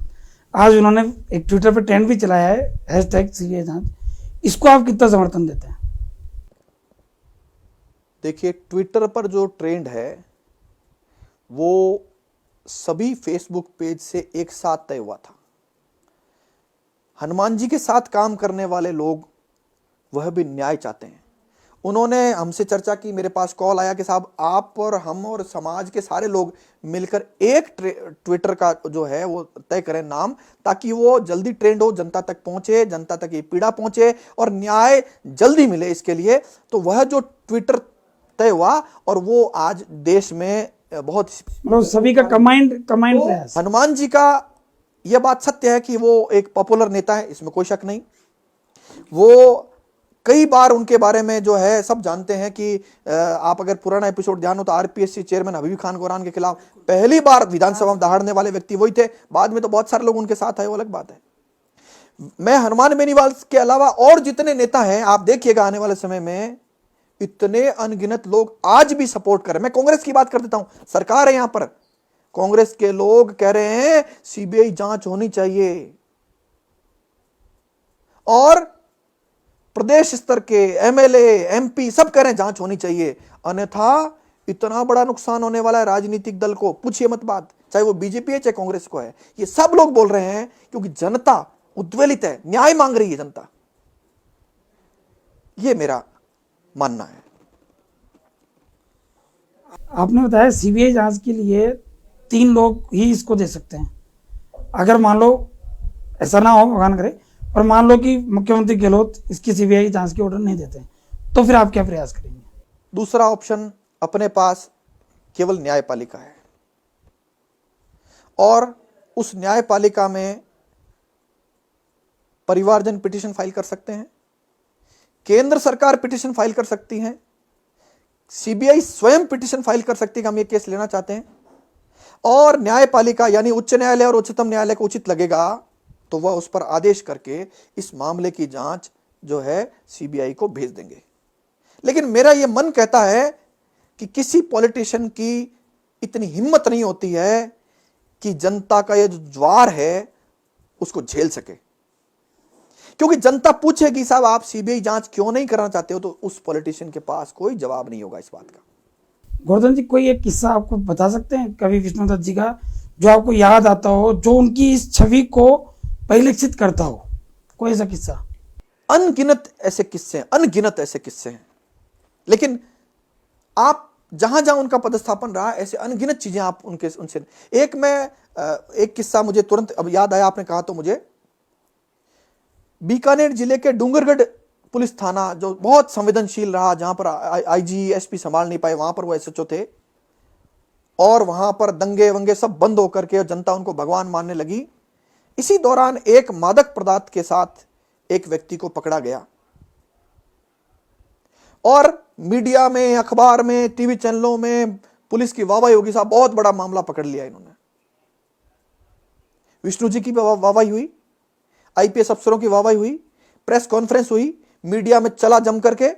आज उन्होंने एक ट्विटर पर ट्रेंड भी चलाया है #सीबीआई जांच। इसको आप कितना समर्थन देते हैं? देखिए, ट्विटर पर जो ट्रेंड है वो सभी फेसबुक पेज से एक साथ तय हुआ था। हनुमान जी के साथ काम करने वाले लोग वह भी न्याय चाहते हैं। उन्होंने हमसे चर्चा की, मेरे पास कॉल आया कि साहब आप और हम और समाज के सारे लोग मिलकर एक ट्विटर का जो है वो तय करें नाम, ताकि वो जल्दी ट्रेंड हो, जनता तक पहुंचे, जनता तक ये पीड़ा पहुंचे और न्याय जल्दी मिले इसके लिए। तो वह जो ट्विटर तय हुआ और वो आज देश में बहुत, मतलब सभी का कमांड प्रयास। हनुमान जी का यह बात सत्य है कि वो एक पॉपुलर नेता है, इसमें कोई शक नहीं। वो कई बार उनके बारे में जो है सब जानते हैं कि आप अगर पुराना एपिसोड ध्यान हो तो आरपीएससी चेयरमैन हबीबी खान गोरान के खिलाफ पहली बार विधानसभा में दहाड़ने वाले व्यक्ति वही थे। बाद में तो बहुत सारे लोग उनके साथ आए, वो अलग बात है। मैं हनुमान बेनीवाल के अलावा और जितने नेता हैं आप देखिएगा आने वाले समय में इतने अनगिनत लोग आज भी सपोर्ट कर रहे हैं। मैं कांग्रेस की बात कर देता हूं, सरकार है यहां पर, कांग्रेस के लोग कह रहे हैं सीबीआई जांच होनी चाहिए और प्रदेश स्तर के एमएलए एमपी सब कह रहे हैं जांच होनी चाहिए, अन्यथा इतना बड़ा नुकसान होने वाला है राजनीतिक दल को, पूछिए मत बात, चाहे वो बीजेपी है चाहे कांग्रेस को है। ये सब लोग बोल रहे हैं क्योंकि जनता उद्वेलित है, न्याय मांग रही है जनता। ये मेरा मानना है। आपने बताया सीबीआई जांच के लिए 3 लोग ही इसको दे सकते हैं। अगर मान लो ऐसा ना हो, भगवान करे, और मान लो कि मुख्यमंत्री गहलोत इसकी सीबीआई जांच के ऑर्डर नहीं देते, तो फिर आप क्या प्रयास करेंगे? दूसरा ऑप्शन, अपने पास केवल न्यायपालिका है और उस न्यायपालिका में परिवारजन पिटीशन फाइल कर सकते हैं, केंद्र सरकार पिटीशन फाइल कर सकती है, सीबीआई स्वयं पिटीशन फाइल कर सकती है कि हम ये केस लेना चाहते हैं, और न्यायपालिका यानी उच्च न्यायालय और उच्चतम न्यायालय को उचित लगेगा तो वह उस पर आदेश करके इस मामले की जांच जो है सीबीआई को भेज देंगे। लेकिन मेरा यह मन कहता है कि किसी पॉलिटिशियन की इतनी हिम्मत नहीं होती है कि जनता का यह जो ज्वार है उसको झेल सके, क्योंकि जनता पूछेगी साहब आप सीबीआई जांच क्यों नहीं करना चाहते हो, तो उस पॉलिटिशियन के पास कोई जवाब नहीं होगा इस बात का। गोवर्धन जी, कोई एक किस्सा आपको बता सकते हैं कवि विष्णुदत्त जी का, जो आपको याद आता हो, जो उनकी इस छवि को परिलक्षित करता हो, कोई ऐसा किस्सा? अनगिनत ऐसे किस्से हैं, लेकिन आप जहां जहां उनका पदस्थापन रहा ऐसे अनगिनत चीजें आप उनसे एक किस्सा मुझे तुरंत अब याद आया, आपने कहा तो मुझे, बीकानेर जिले के डूंगरगढ़ पुलिस थाना जो बहुत संवेदनशील रहा, जहां पर आईजी एसपी संभाल नहीं पाए, वहां पर वो एसएचओ थे और वहां पर दंगे वंगे सब बंद होकर के जनता उनको भगवान मानने लगी। इसी दौरान एक मादक पदार्थ के साथ एक व्यक्ति को पकड़ा गया और मीडिया में, अखबार में, टीवी चैनलों में पुलिस की वाहवाही होगी, साहब बहुत बड़ा मामला पकड़ लिया इन्होंने। विष्णु जी की वाहवाही हुई, आईपीएस अफसरों की वाहवाही हुई, प्रेस कॉन्फ्रेंस हुई, मीडिया में चला जम करके,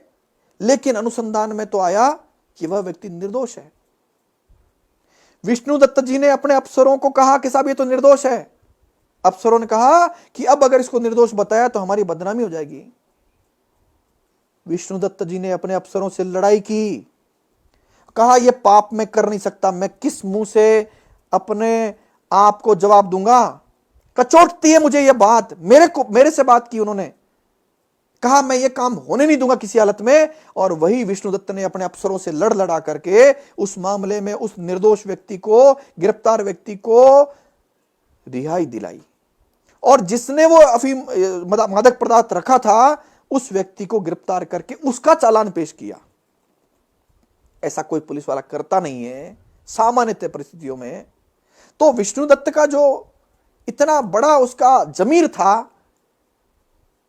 लेकिन अनुसंधान में तो आया कि वह व्यक्ति निर्दोष है। विष्णु दत्त जी ने अपने अफसरों को कहा कि साहब ये तो निर्दोष है। अफसरों ने कहा कि अब अगर इसको निर्दोष बताया तो हमारी बदनामी हो जाएगी। विष्णु दत्त जी ने अपने अफसरों से लड़ाई की, कहा यह पाप मैं कर नहीं सकता, मैं किस मुंह से अपने आप को जवाब दूंगा, कचोटती है मुझे यह बात, मेरे से बात की उन्होंने, कहा मैं ये काम होने नहीं दूंगा किसी हालत में। और वही विष्णु दत्त ने अपने अफसरों से लड़ा करके उस मामले में उस निर्दोष व्यक्ति को, गिरफ्तार व्यक्ति को रिहाई दिलाई और जिसने वो अफीम मादक पदार्थ रखा था उस व्यक्ति को गिरफ्तार करके उसका चालान पेश किया। ऐसा कोई पुलिस वाला करता नहीं है सामान्यतः परिस्थितियों में। तो विष्णुदत्त का जो इतना बड़ा उसका जमीर था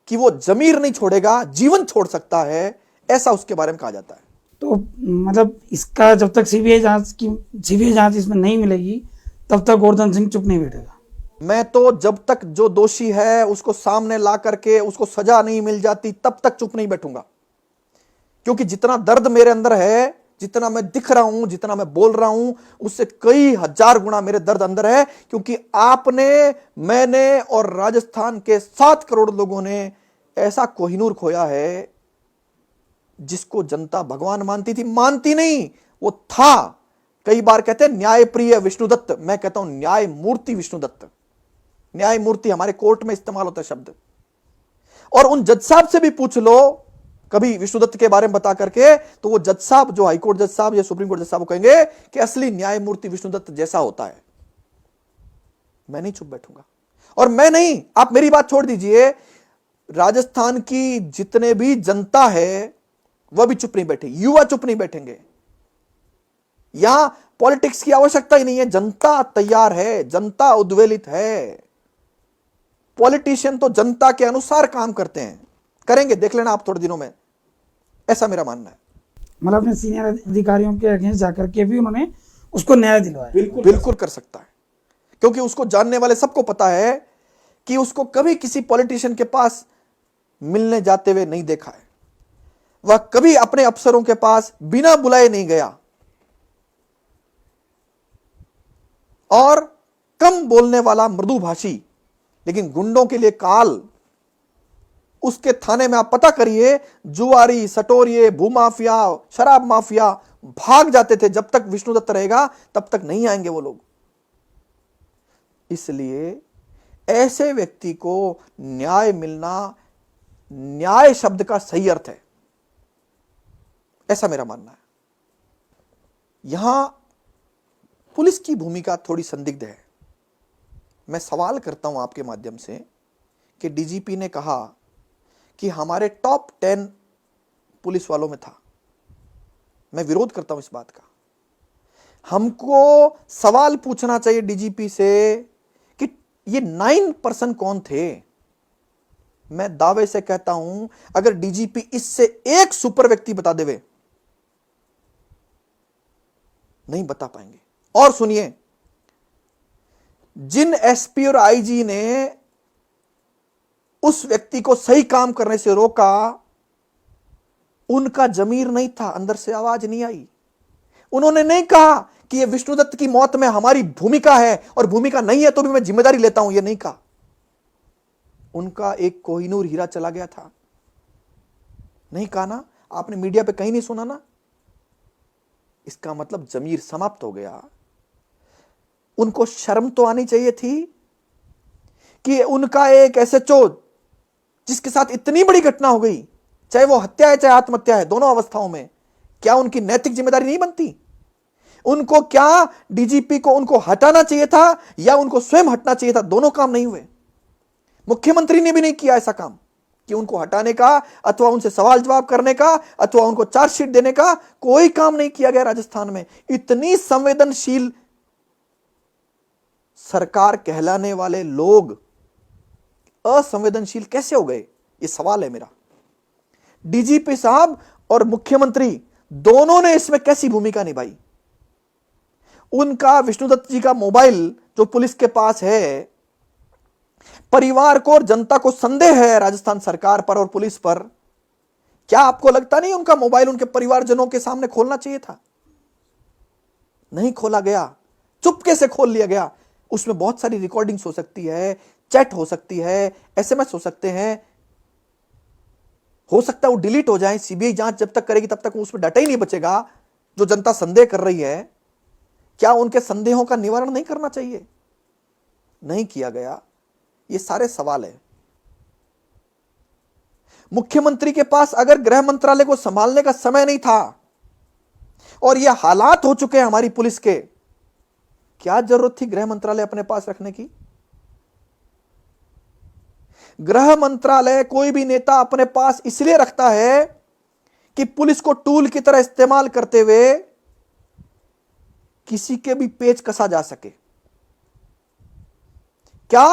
कि वो जमीर नहीं छोड़ेगा, जीवन छोड़ सकता है, ऐसा उसके बारे में कहा जाता है। तो मतलब इसका जब तक सीबीआई जांच इसमें नहीं मिलेगी तब तक गोवर्धन सिंह चुप नहीं बैठेगा। मैं तो जब तक जो दोषी है उसको सामने ला करके उसको सजा नहीं मिल जाती तब तक चुप नहीं बैठूंगा, क्योंकि जितना दर्द मेरे अंदर है, जितना मैं दिख रहा हूं, जितना मैं बोल रहा हूं, उससे कई हजार गुना मेरे दर्द अंदर है। क्योंकि आपने, मैंने और राजस्थान के 7 करोड़ लोगों ने ऐसा कोहिनूर खोया है जिसको जनता भगवान मानती थी, मानती नहीं, वो था। कई बार कहते हैं न्यायप्रिय विष्णुदत्त, मैं कहता हूं न्याय मूर्ति विष्णुदत्त। न्याय मूर्ति हमारे कोर्ट में इस्तेमाल होता है शब्द। और उन जज साहब से भी पूछ लो कभी विष्णुदत्त के बारे में बता करके, तो वो जज साहब, जो हाईकोर्ट जज साहब या सुप्रीम कोर्ट जज साहब, कहेंगे कि असली न्यायमूर्ति विष्णुदत्त जैसा होता है। मैं नहीं चुप बैठूंगा। और मैं नहीं, आप मेरी बात छोड़ दीजिए, राजस्थान की जितने भी जनता है वह भी चुप नहीं बैठे, युवा चुप नहीं बैठेंगे। यहां पॉलिटिक्स की आवश्यकता ही नहीं है, जनता तैयार है, जनता उद्वेलित है। पॉलिटिशियन तो जनता के अनुसार काम करते हैं, करेंगे, देख लेना आप थोड़े दिनों में, ऐसा मेरा मानना है। मतलब अपने सीनियर अधिकारियों के अगेंस्ट जाकर के भी उन्होंने उसको न्याय दिलवाया। बिल्कुल कर सकता है, क्योंकि उसको जानने वाले सबको पता है कि उसको कभी किसी पॉलिटिशियन के पास मिलने जाते हुए नहीं देखा है। वह कभी अपने अफसरों के पास बिना बुलाए नहीं गया, और कम बोलने वाला, मृदुभाषी, लेकिन गुंडों के लिए काल। उसके थाने में आप पता करिए, जुआरी, सटोरिये, भूमाफिया, शराब माफिया भाग जाते थे। जब तक विष्णुदत्त रहेगा तब तक नहीं आएंगे वो लोग। इसलिए ऐसे व्यक्ति को न्याय मिलना, न्याय शब्द का सही अर्थ है, ऐसा मेरा मानना है। यहां पुलिस की भूमिका थोड़ी संदिग्ध है। मैं सवाल करता हूं आपके माध्यम से कि डीजीपी ने कहा कि हमारे टॉप 10 पुलिस वालों में था। मैं विरोध करता हूं इस बात का। हमको सवाल पूछना चाहिए डीजीपी से कि ये 9% कौन थे। मैं दावे से कहता हूं, अगर डीजीपी इससे एक सुपर व्यक्ति बता देवे, नहीं बता पाएंगे। और सुनिए, जिन एसपी और आईजी ने उस व्यक्ति को सही काम करने से रोका, उनका जमीर नहीं था, अंदर से आवाज नहीं आई। उन्होंने नहीं कहा कि यह विष्णुदत्त की मौत में हमारी भूमिका है, और भूमिका नहीं है तो भी मैं जिम्मेदारी लेता हूं, यह नहीं कहा। उनका एक कोहिनूर हीरा चला गया था, नहीं कहा ना, आपने मीडिया पे कहीं नहीं सुना ना। इसका मतलब जमीर समाप्त हो गया। उनको शर्म तो आनी चाहिए थी कि उनका एक एसएचओ जिसके साथ इतनी बड़ी घटना हो गई, चाहे वो हत्या है चाहे आत्महत्या है, दोनों अवस्थाओं में, क्या उनकी नैतिक जिम्मेदारी नहीं बनती? उनको क्या डीजीपी को उनको हटाना चाहिए था या उनको स्वयं हटना चाहिए था? दोनों काम नहीं हुए। मुख्यमंत्री ने भी नहीं किया ऐसा काम कि उनको हटाने का, अथवा उनसे सवाल जवाब करने का, अथवा उनको चार्जशीट देने का, कोई काम नहीं किया गया राजस्थान में। इतनी संवेदनशील सरकार कहलाने वाले लोग असंवेदनशील कैसे हो गए, ये सवाल है मेरा। डीजीपी साहब और मुख्यमंत्री दोनों ने इसमें कैसी भूमिका निभाई? उनका विष्णुदत्त जी का मोबाइल जो पुलिस के पास है, परिवार को और जनता को संदेह है राजस्थान सरकार पर और पुलिस पर। क्या आपको लगता नहीं उनका मोबाइल उनके परिवारजनों के सामने खोलना चाहिए था? नहीं खोला गया, चुपके से खोल लिया गया। उसमें बहुत सारी रिकॉर्डिंग्स हो सकती है, चैट हो सकती है, एसएमएस हो सकते हैं, हो सकता है वो डिलीट हो जाए। सीबीआई जांच जब तक करेगी तब तक उसमें डाटा ही नहीं बचेगा। जो जनता संदेह कर रही है, क्या उनके संदेहों का निवारण नहीं करना चाहिए? नहीं किया गया। ये सारे सवाल है। मुख्यमंत्री के पास अगर गृह मंत्रालय को संभालने का समय नहीं था और ये हालात हो चुके हैं हमारी पुलिस के, क्या जरूरत थी गृह मंत्रालय अपने पास रखने की? गृह मंत्रालय कोई भी नेता अपने पास इसलिए रखता है कि पुलिस को टूल की तरह इस्तेमाल करते हुए किसी के भी पेच कसा जा सके। क्या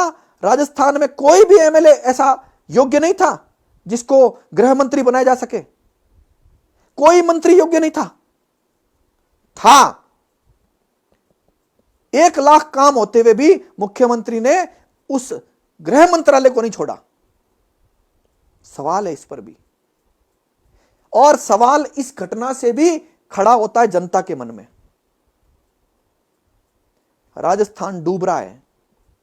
राजस्थान में कोई भी एमएलए ऐसा योग्य नहीं था जिसको गृह मंत्री बनाया जा सके? कोई मंत्री योग्य नहीं था। 1 लाख काम होते हुए भी मुख्यमंत्री ने उस गृह मंत्रालय को नहीं छोड़ा। सवाल है इस पर भी, और सवाल इस घटना से भी खड़ा होता है जनता के मन में। राजस्थान डूब रहा है।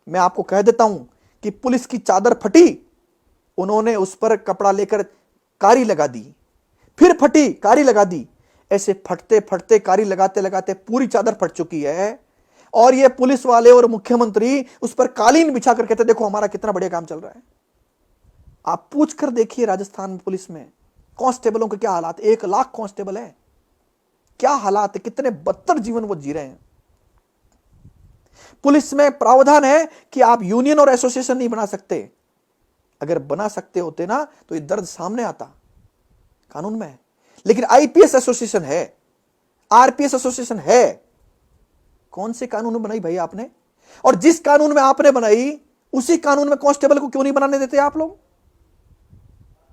मैं आपको कह देता हूं कि पुलिस की चादर फटी, उन्होंने उस पर कपड़ा लेकर कारी लगा दी, फिर फटी, कारी लगा दी। ऐसे फटते फटते, कारी लगाते लगाते पूरी चादर फट चुकी है। और ये पुलिस वाले और मुख्यमंत्री उस पर कालीन बिछा कर कहते देखो हमारा कितना बढ़िया काम चल रहा है। आप पूछ कर देखिए राजस्थान पुलिस में कांस्टेबलों के क्या हालात। 1 लाख कांस्टेबल है, क्या हालात है, कितने बदतर जीवन वो जी रहे हैं। पुलिस में प्रावधान है कि आप यूनियन और एसोसिएशन नहीं बना सकते। अगर बना सकते होते ना तो ये दर्द सामने आता, कानून में है। लेकिन आईपीएस एसोसिएशन है, आरपीएस एसोसिएशन है। कौन से कानून में बनाई भाई आपने? और जिस कानून में आपने बनाई उसी कानून में कांस्टेबल को क्यों नहीं बनाने देते आप लोग?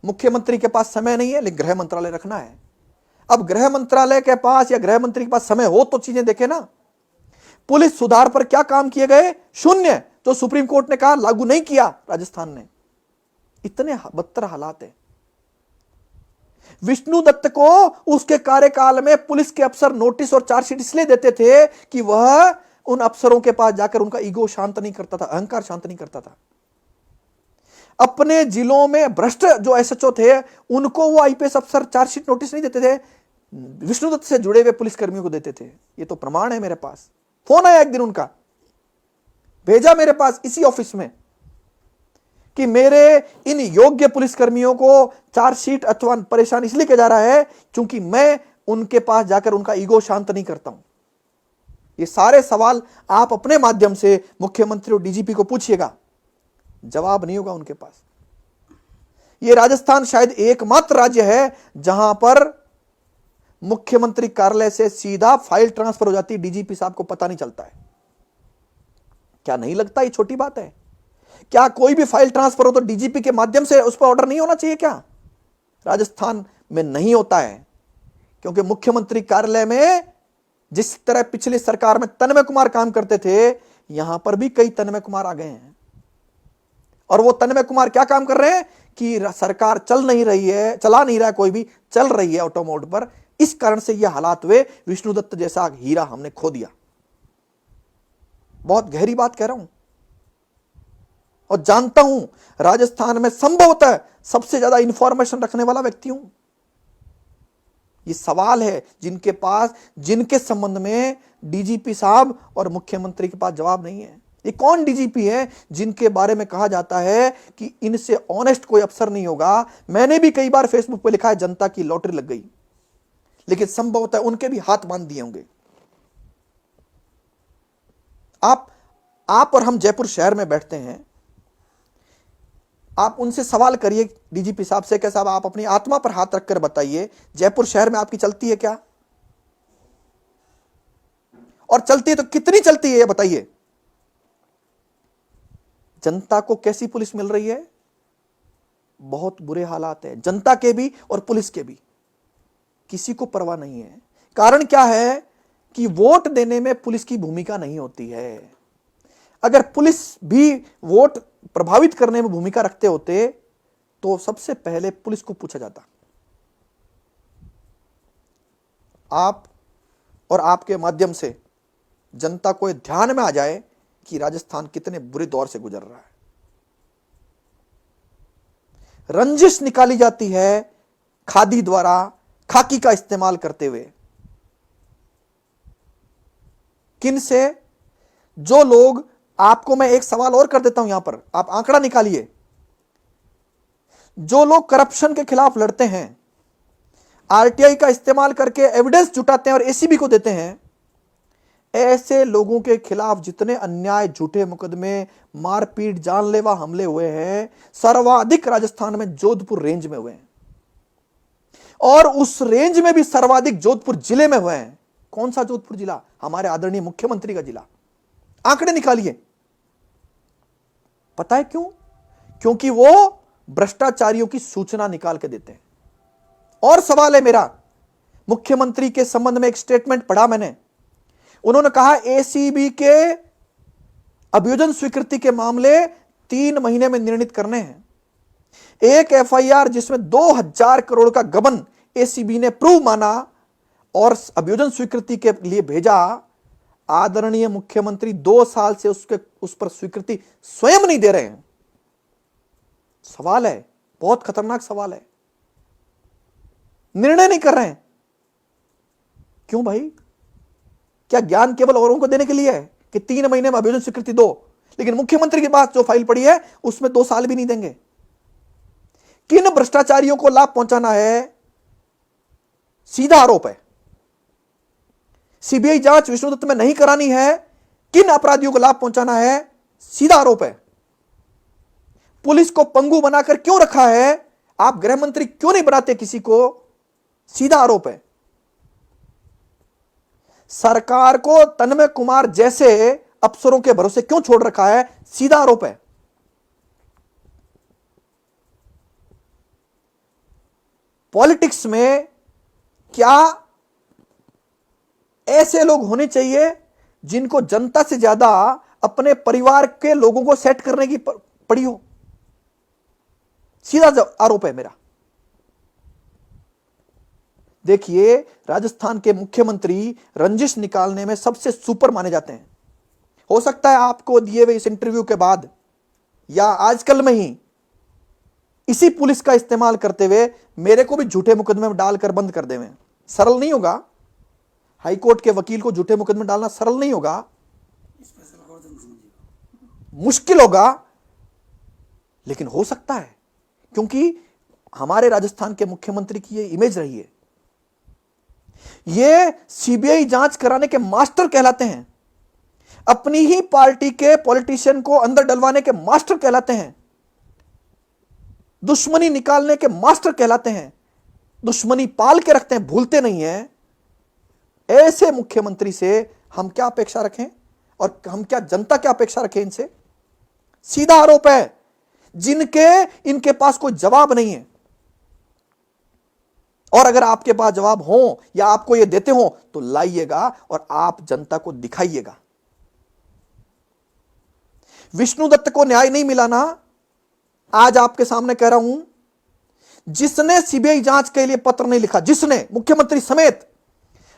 मुख्यमंत्री के पास समय नहीं है, लेकिन गृह मंत्रालय रखना है। अब गृह मंत्रालय के पास या गृह मंत्री के पास समय हो तो चीजें देखे ना। पुलिस सुधार पर क्या काम किए गए? 0। तो सुप्रीम कोर्ट ने कहा लागू नहीं किया राजस्थान ने। इतने बदतर हालात है। विष्णु दत्त को उसके कार्यकाल में पुलिस के अफसर नोटिस और चार्जशीट इसलिए देते थे कि वह उन अफसरों के पास जाकर उनका ईगो शांत नहीं करता था, अहंकार शांत नहीं करता था। अपने जिलों में भ्रष्ट जो एसएचओ थे उनको वो आईपीएस अफसर चार्जशीट नोटिस नहीं देते थे, विष्णु दत्त से जुड़े हुए पुलिसकर्मियों को देते थे। ये तो प्रमाण है मेरे पास। फोन आया एक दिन उनका, भेजा मेरे पास इसी ऑफिस में कि मेरे इन योग्य पुलिसकर्मियों को चार्जशीट अथवा परेशान इसलिए किया जा रहा है क्योंकि मैं उनके पास जाकर उनका ईगो शांत नहीं करता हूं। ये सारे सवाल आप अपने माध्यम से मुख्यमंत्री और डीजीपी को पूछिएगा, जवाब नहीं होगा उनके पास। ये राजस्थान शायद एकमात्र राज्य है जहां पर मुख्यमंत्री कार्यालय से सीधा फाइल ट्रांसफर हो जाती है, डीजीपी साहब को पता नहीं चलता है। क्या नहीं लगता ये छोटी बात है? क्या कोई भी फाइल ट्रांसफर हो तो डीजीपी के माध्यम से उस पर ऑर्डर नहीं होना चाहिए क्या? राजस्थान में नहीं होता है क्योंकि मुख्यमंत्री कार्यालय में जिस तरह पिछली सरकार में तन्मय कुमार काम करते थे, यहां पर भी कई तन्मय कुमार आ गए हैं। और वो तन्मय कुमार क्या काम कर रहे हैं कि सरकार चल नहीं रही है, चला नहीं रहा है, कोई भी चल रही है ऑटो मोड पर। इस कारण से ये हालात हुए। विष्णु दत्त जैसा हीरा हमने खो दिया। बहुत गहरी बात कह रहा हूं और जानता हूं राजस्थान में संभवतः सबसे ज्यादा इंफॉर्मेशन रखने वाला व्यक्ति हूं। ये सवाल है जिनके पास, जिनके संबंध में डीजीपी साहब और मुख्यमंत्री के पास जवाब नहीं है। ये कौन डीजीपी है जिनके बारे में कहा जाता है कि इनसे ऑनेस्ट कोई अफसर नहीं होगा? मैंने भी कई बार फेसबुक पर लिखा है जनता की लॉटरी लग गई, लेकिन संभवतः उनके भी हाथ बांध दिए होंगे। आप और हम जयपुर शहर में बैठते हैं, आप उनसे सवाल करिए डीजीपी साहब से, क्या साहब आप अपनी आत्मा पर हाथ रखकर बताइए जयपुर शहर में आपकी चलती है क्या? और चलती है तो कितनी चलती है ये बताइए। जनता को कैसी पुलिस मिल रही है? बहुत बुरे हालात है, जनता के भी और पुलिस के भी। किसी को परवाह नहीं है। कारण क्या है कि वोट देने में पुलिस की भूमिका नहीं होती है। अगर पुलिस भी वोट प्रभावित करने में भूमिका रखते होते तो सबसे पहले पुलिस को पूछा जाता। आप और आपके माध्यम से जनता को ध्यान में आ जाए कि राजस्थान कितने बुरे दौर से गुजर रहा है। रंजिश निकाली जाती है खादी द्वारा, खाकी का इस्तेमाल करते हुए। किन से? जो लोग, आपको मैं एक सवाल और कर देता हूं यहां पर, आप आंकड़ा निकालिए। जो लोग करप्शन के खिलाफ लड़ते हैं, आरटीआई का इस्तेमाल करके एविडेंस जुटाते हैं और एसीबी को देते हैं, ऐसे लोगों के खिलाफ जितने अन्याय, झूठे मुकदमे, मारपीट, जानलेवा हमले हुए हैं, सर्वाधिक राजस्थान में जोधपुर रेंज में हुए हैं। और उस रेंज में भी सर्वाधिक जोधपुर जिले में हुए हैं। कौन सा जोधपुर जिला? हमारे आदरणीय मुख्यमंत्री का जिला। आंकड़े निकालिए। पता है क्यों? क्योंकि वो भ्रष्टाचारियों की सूचना निकाल के देते हैं। और सवाल है मेरा, मुख्यमंत्री के संबंध में एक स्टेटमेंट पढ़ा मैंने। उन्होंने कहा एसीबी के अभियोजन स्वीकृति के मामले 3 महीने में निर्णित करने हैं। एक एफआईआर जिसमें 2000 करोड़ का गबन एसीबी ने प्रूव माना और अभियोजन स्वीकृति के लिए भेजा। आदरणीय मुख्यमंत्री 2 साल से उस पर स्वीकृति स्वयं नहीं दे रहे हैं। सवाल है, बहुत खतरनाक सवाल है। निर्णय नहीं कर रहे हैं। क्यों भाई? क्या ज्ञान केवल औरों को देने के लिए है कि 3 महीने में अभियोजन स्वीकृति दो, लेकिन मुख्यमंत्री के पास जो फाइल पड़ी है उसमें 2 साल भी नहीं देंगे? किन भ्रष्टाचारियों को लाभ पहुंचाना है? सीधा आरोप है। सीबीआई जांच विष्णुदत्त में नहीं करानी है। किन अपराधियों को लाभ पहुंचाना है? सीधा आरोप है। पुलिस को पंगु बनाकर क्यों रखा है? आप गृह मंत्री क्यों नहीं बनाते किसी को? सीधा आरोप है। सरकार को तन्मय कुमार जैसे अफसरों के भरोसे क्यों छोड़ रखा है? सीधा आरोप है। पॉलिटिक्स में क्या ऐसे लोग होने चाहिए जिनको जनता से ज्यादा अपने परिवार के लोगों को सेट करने की पड़ी हो? सीधा आरोप है मेरा। देखिए, राजस्थान के मुख्यमंत्री रंजिश निकालने में सबसे सुपर माने जाते हैं। हो सकता है आपको दिए हुए इस इंटरव्यू के बाद या आजकल में ही इसी पुलिस का इस्तेमाल करते हुए मेरे को भी झूठे मुकदमे में डालकर बंद कर देवें। सरल नहीं होगा। हाईकोर्ट के वकील को झूठे मुकदमे डालना सरल नहीं होगा, मुश्किल होगा, लेकिन हो सकता है, क्योंकि हमारे राजस्थान के मुख्यमंत्री की यह इमेज रही है। ये सीबीआई जांच कराने के मास्टर कहलाते हैं। अपनी ही पार्टी के पॉलिटिशियन को अंदर डलवाने के मास्टर कहलाते हैं। दुश्मनी निकालने के मास्टर कहलाते हैं। दुश्मनी पाल के रखते हैं, भूलते नहीं हैं। ऐसे मुख्यमंत्री से हम क्या अपेक्षा रखें और हम क्या जनता क्या अपेक्षा रखें इनसे? सीधा आरोप है जिनके इनके पास कोई जवाब नहीं है। और अगर आपके पास जवाब हो या आपको ये देते हो तो लाइएगा और आप जनता को दिखाइएगा। विष्णुदत्त को न्याय नहीं मिला ना, आज आपके सामने कह रहा हूं, जिसने सीबीआई जांच के लिए पत्र नहीं लिखा, जिसने, मुख्यमंत्री समेत,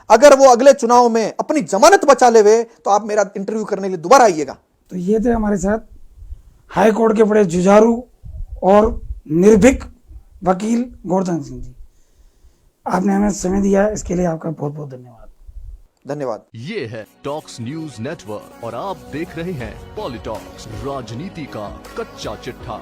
अगर वो अगले चुनाव में अपनी जमानत बचा लेवे तो आप मेरा इंटरव्यू करने के लिए दोबारा आइएगा। तो ये थे हमारे साथ हाई कोर्ट के बड़े जुझारू और निर्भीक वकील गोवर्धन सिंह जी। आपने हमें समय दिया, इसके लिए आपका बहुत बहुत धन्यवाद। धन्यवाद। ये है टॉक्स न्यूज नेटवर्क और आप देख रहे हैं पॉलिटॉक्स, राजनीति का कच्चा चिट्ठा।